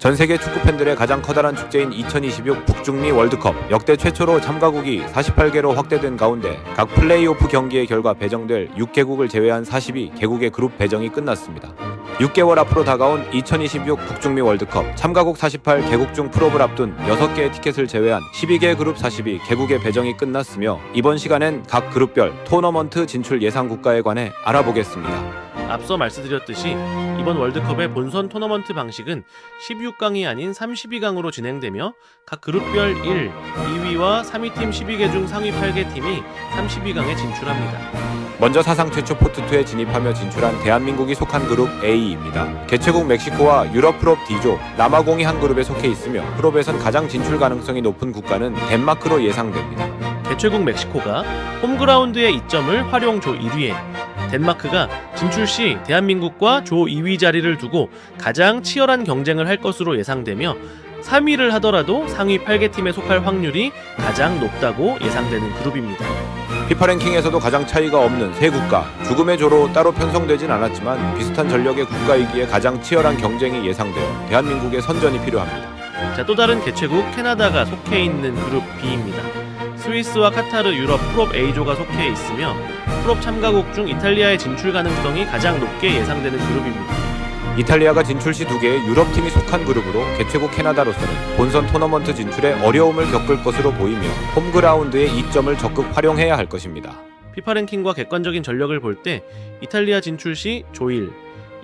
전 세계 축구 팬들의 가장 커다란 축제인 2026 북중미 월드컵 역대 최초로 참가국이 48개로 확대된 가운데 각 플레이오프 경기의 결과 배정될 6개국을 제외한 42개국의 그룹 배정이 끝났습니다. 6개월 앞으로 다가온 2026 북중미 월드컵 참가국 48개국 중 풀업을 앞둔 6개의 티켓을 제외한 12개 그룹 42개국의 배정이 끝났으며 이번 시간엔 각 그룹별 토너먼트 진출 예상 국가에 관해 알아보겠습니다. 앞서 말씀드렸듯이 이번 월드컵의 본선 토너먼트 방식은 16강이 아닌 32강으로 진행되며 각 그룹별 1, 2위와 3위 팀 12개 중 상위 8개 팀이 32강에 진출합니다. 먼저 사상 최초 포트2에 진입하며 진출한 대한민국이 속한 그룹 A입니다. 개최국 멕시코와 유럽 프롭 D조, 남아공이 한 그룹에 속해 있으며 프롭에선 가장 진출 가능성이 높은 국가는 덴마크로 예상됩니다. 개최국 멕시코가 홈그라운드의 이점을 활용 조 1위에, 덴마크가 진출 시 대한민국과 조 2위 자리를 두고 가장 치열한 경쟁을 할 것으로 예상되며 3위를 하더라도 상위 8개 팀에 속할 확률이 가장 높다고 예상되는 그룹입니다. 피파 랭킹에서도 가장 차이가 없는 세 국가, 죽음의 조로 따로 편성되진 않았지만 비슷한 전력의 국가이기에 가장 치열한 경쟁이 예상되어 대한민국의 선전이 필요합니다. 자, 또 다른 개최국 캐나다가 속해 있는 그룹 B입니다. 스위스와 카타르 유럽 프롭 A조가 속해 있으며 프롭 참가국 중 이탈리아의 진출 가능성이 가장 높게 예상되는 그룹입니다. 이탈리아가 진출 시 2개의 유럽팀이 속한 그룹으로 개최국 캐나다로서는 본선 토너먼트 진출에 어려움을 겪을 것으로 보이며 홈그라운드의 이점을 적극 활용해야 할 것입니다. 피파 랭킹과 객관적인 전력을 볼 때 이탈리아 진출 시 조 1,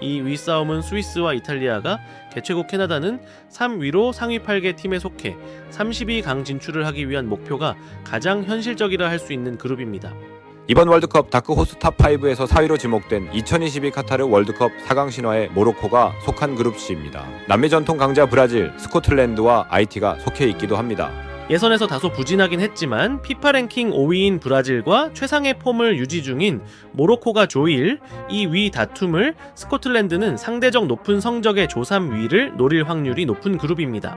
이 위 싸움은 스위스와 이탈리아가 개최국 캐나다는 3위로 상위 8개 팀에 속해 32강 진출을 하기 위한 목표가 가장 현실적이라 할 수 있는 그룹입니다. 이번 월드컵 다크호스 탑5에서 4위로 지목된 2022 카타르 월드컵 4강 신화의 모로코가 속한 그룹 C입니다. 남미 전통 강자 브라질, 스코틀랜드와 IT가 속해 있기도 합니다. 예선에서 다소 부진하긴 했지만 피파 랭킹 5위인 브라질과 최상의 폼을 유지 중인 모로코가 조 1, 이 위 다툼을 스코틀랜드는 상대적 높은 성적의 조 3위를 노릴 확률이 높은 그룹입니다.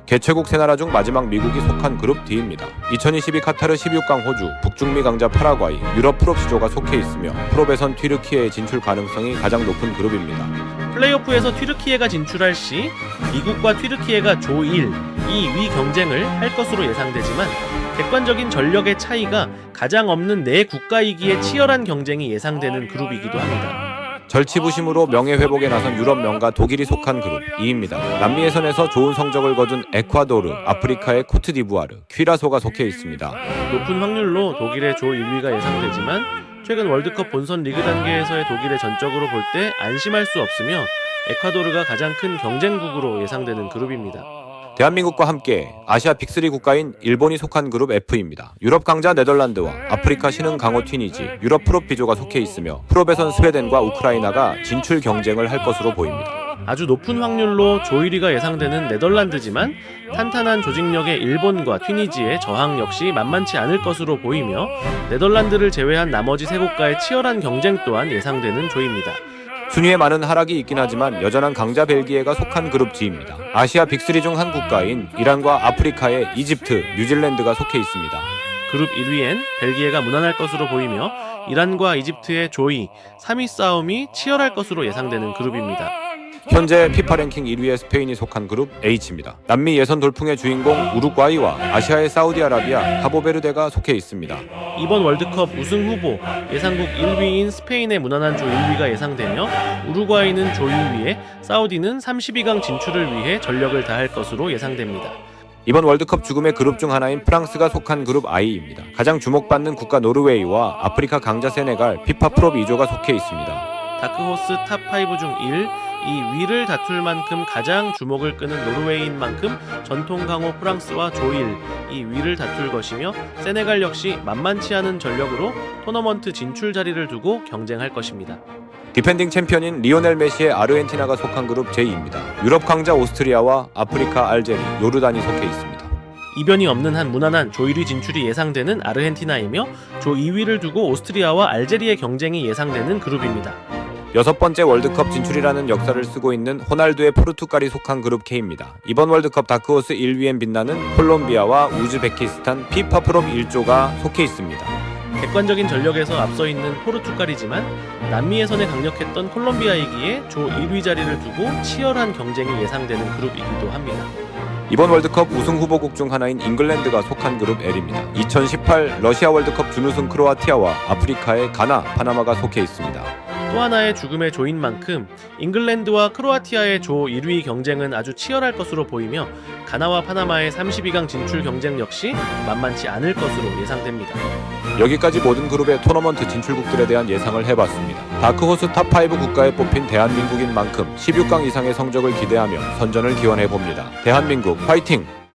개최국 세 나라 중 마지막 미국이 속한 그룹 D입니다. 2022 카타르 16강 호주, 북중미 강자 파라과이, 유럽 프롭 C조가 속해 있으며 프롭에선 튀르키예의 진출 가능성이 가장 높은 그룹입니다. 플레이오프에서 튀르키예가 진출할 시 미국과 튀르키예가 조 1, 2위 경쟁을 할 것으로 예상되지만 객관적인 전력의 차이가 가장 없는 네 국가이기에 치열한 경쟁이 예상되는 그룹이기도 합니다. 절치부심으로 명예회복에 나선 유럽 명가 독일이 속한 그룹 2입니다. 남미 예선에서 좋은 성적을 거둔 에콰도르, 아프리카의 코트디부아르, 퀴라소가 속해 있습니다. 높은 확률로 독일의 조 1위가 예상되지만 최근 월드컵 본선 리그 단계에서의 독일의 전적으로 볼 때 안심할 수 없으며 에콰도르가 가장 큰 경쟁국으로 예상되는 그룹입니다. 대한민국과 함께 아시아 빅3 국가인 일본이 속한 그룹 F입니다. 유럽 강자 네덜란드와 아프리카 신흥 강호 튀니지, 유럽 프롭 B조가 속해 있으며 프롭에선 스웨덴과 우크라이나가 진출 경쟁을 할 것으로 보입니다. 아주 높은 확률로 조 1위가 예상되는 네덜란드지만 탄탄한 조직력의 일본과 튀니지의 저항 역시 만만치 않을 것으로 보이며 네덜란드를 제외한 나머지 세 국가의 치열한 경쟁 또한 예상되는 조입니다. 순위에 많은 하락이 있긴 하지만 여전한 강자 벨기에가 속한 그룹 G입니다. 아시아 빅3 중 한 국가인 이란과 아프리카의 이집트, 뉴질랜드가 속해 있습니다. 그룹 1위엔 벨기에가 무난할 것으로 보이며 이란과 이집트의 조 2, 3위 싸움이 치열할 것으로 예상되는 그룹입니다. 현재 피파 랭킹 1위의 스페인이 속한 그룹 H입니다. 남미 예선 돌풍의 주인공 우루과이와 아시아의 사우디아라비아, 카보베르데가 속해 있습니다. 이번 월드컵 우승 후보 예상국 1위인 스페인의 무난한 조 1위가 예상되며 우루과이는 조 2위에 사우디는 32강 진출을 위해 전력을 다할 것으로 예상됩니다. 이번 월드컵 죽음의 그룹 중 하나인 프랑스가 속한 그룹 I입니다. 가장 주목받는 국가 노르웨이와 아프리카 강자 세네갈, 피파 프롭 2조가 속해 있습니다. 다크호스 탑5 중 1, 이 위를 다툴 만큼 가장 주목을 끄는 노르웨이인 만큼 전통 강호 프랑스와 조 1, 이 위를 다툴 것이며 세네갈 역시 만만치 않은 전력으로 토너먼트 진출 자리를 두고 경쟁할 것입니다. 디펜딩 챔피언인 리오넬 메시의 아르헨티나가 속한 그룹 J입니다. 유럽 강자 오스트리아와 아프리카 알제리, 요르단이 속해 있습니다. 이변이 없는 한 무난한 조 1위 진출이 예상되는 아르헨티나이며 조 2위를 두고 오스트리아와 알제리의 경쟁이 예상되는 그룹입니다. 6번째 월드컵 진출이라는 역사를 쓰고 있는 호날두의 포르투갈이 속한 그룹 K입니다. 이번 월드컵 다크호스 1위엔 빛나는 콜롬비아와 우즈베키스탄, 피파 프롭 1조가 속해 있습니다. 객관적인 전력에서 앞서 있는 포르투갈이지만 남미예선에 강력했던 콜롬비아이기에 조 1위 자리를 두고 치열한 경쟁이 예상되는 그룹이기도 합니다. 이번 월드컵 우승 후보국 중 하나인 잉글랜드가 속한 그룹 L입니다. 2018 러시아 월드컵 준우승 크로아티아와 아프리카의 가나, 파나마가 속해 있습니다. 또 하나의 죽음의 조인 만큼 잉글랜드와 크로아티아의 조 1위 경쟁은 아주 치열할 것으로 보이며 가나와 파나마의 32강 진출 경쟁 역시 만만치 않을 것으로 예상됩니다. 여기까지 모든 그룹의 토너먼트 진출국들에 대한 예상을 해봤습니다. 다크호스 탑5 국가에 뽑힌 대한민국인 만큼 16강 이상의 성적을 기대하며 선전을 기원해봅니다. 대한민국 화이팅!